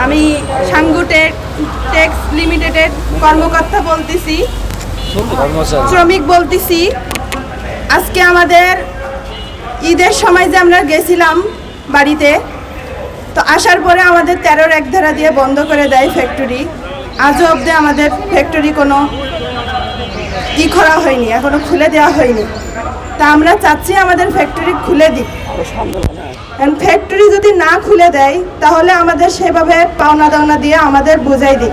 আমি সাঙ্গু টেক্স লিমিটেডের কর্মকর্তা বলতেছি, শ্রমিক বলতেছি। আজকে আমাদের ঈদের সময় যে আমরা গেছিলাম বাড়িতে, তো আসার পরে আমাদের 13-র 1 ধারা দিয়ে বন্ধ করে দেয় ফ্যাক্টরি। আজও অবধি আমাদের ফ্যাক্টরি কোনো করা হয়নি, এখনো খুলে দেওয়া হয়নি। তা আমরা চাচ্ছি আমাদের ফ্যাক্টরি খুলে দিক। ফ্যাক্টরি যদি না খুলে দেয় তাহলে আমাদের সেভাবে পাওনা দাওনা দিয়ে আমাদের বোঝাই দিক,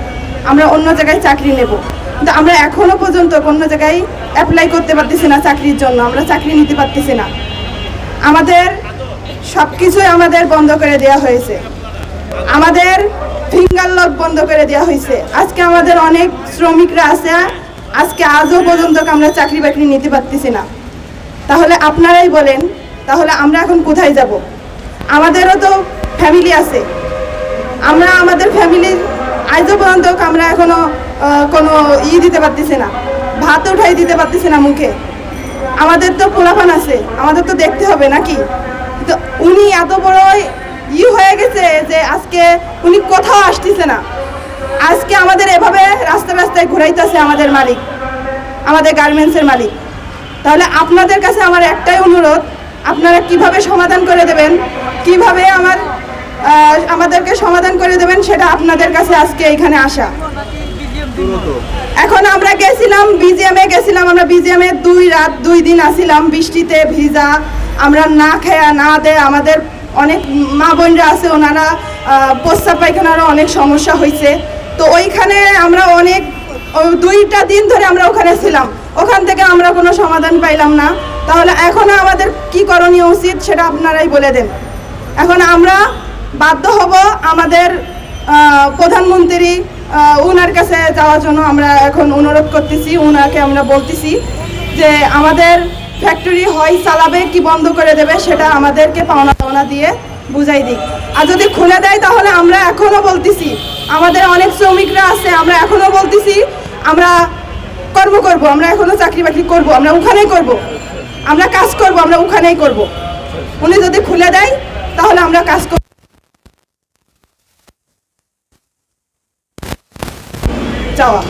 আমরা অন্য জায়গায় চাকরি নেব। কিন্তু আমরা এখনো পর্যন্ত অন্য জায়গায় অ্যাপ্লাই করতে পারতেছি না চাকরির জন্য, আমরা চাকরি নিতে পারতেছি না। আমাদের সব কিছুই আমাদের বন্ধ করে দেওয়া হয়েছে, আমাদের ফিঙ্গার লক বন্ধ করে দেওয়া হয়েছে। আজকে আমাদের অনেক শ্রমিকরা আছে, আজকে আজও পর্যন্ত আমরা চাকরি বাকরি নিতে পারতেছি না। তাহলে আপনারাই বলেন, তাহলে আমরা এখন কোথায় যাব? আমাদেরও তো ফ্যামিলি আছে, আমরা আমাদের ফ্যামিলির আজও পর্যন্ত আমরা এখনো কোনো দিতে পারতেছি না, ভাত উঠাই দিতে পারতেছি না মুখে। আমাদের তো পোলাপান আছে, আমাদের তো দেখতে হবে নাকি? তো উনি এত বড় হয়ে গেছে যে আজকে উনি কোথাও আসতেছে না। আজকে আমাদের এভাবে রাস্তায় রাস্তায় ঘুরাইতেছে আমাদের মালিক, আমাদের গার্মেন্টসের মালিক। তাহলে আপনাদের কাছে আমার একটাই অনুরোধ, আপনারা কিভাবে সমাধান করে দেবেন, কিভাবে আমাদেরকে সমাধান করে দেবেন, সেটা আপনাদের কাছে আজকে এখানে আসা। এখন আমরা গেছিলাম বিজিএমে, আমরা বিজিএমে 2 রাত 2 দিন আসিলাম, বৃষ্টিতে ভিজা, আমরা না খেয়া না দেয়। আমাদের অনেক মা বোনরা আছে, ওনারা প্রস্রাব পায়খানারও অনেক সমস্যা হয়েছে। তো ওইখানে আমরা অনেক 2টা দিন ধরে আমরা ওখানে ছিলাম, ওখান থেকে আমরা কোনো সমাধান পাইলাম না। তাহলে এখন আমাদের কি করণীয় উচিত সেটা আপনারাই বলে দেন। এখন আমরা বাধ্য হব আমাদের প্রধানমন্ত্রী ওনার কাছে যাওয়ার জন্য আমরা এখন অনুরোধ করতেছি। ওনাকে আমরা বলতেছি যে আমাদের ফ্যাক্টরি হয় চালাবে কি বন্ধ করে দেবে, সেটা আমাদেরকে পাওনা পাওনা দিয়ে বুঝাই দিক। আর যদি খুলে দেয় তাহলে আমরা এখনও বলতেছি, আমাদের অনেক শ্রমিকরা আছে, আমরা এখনও বলতেছি আমরা কর্ম করব, আমরা এখনও চাকরি বাকরি করব, আমরা ওখানেই করব, আমরা কাজ করব, আমরা ওখানেই করব। উনি যদি খুলে দেয় তাহলে আমরা কাজ করব। চাওয়া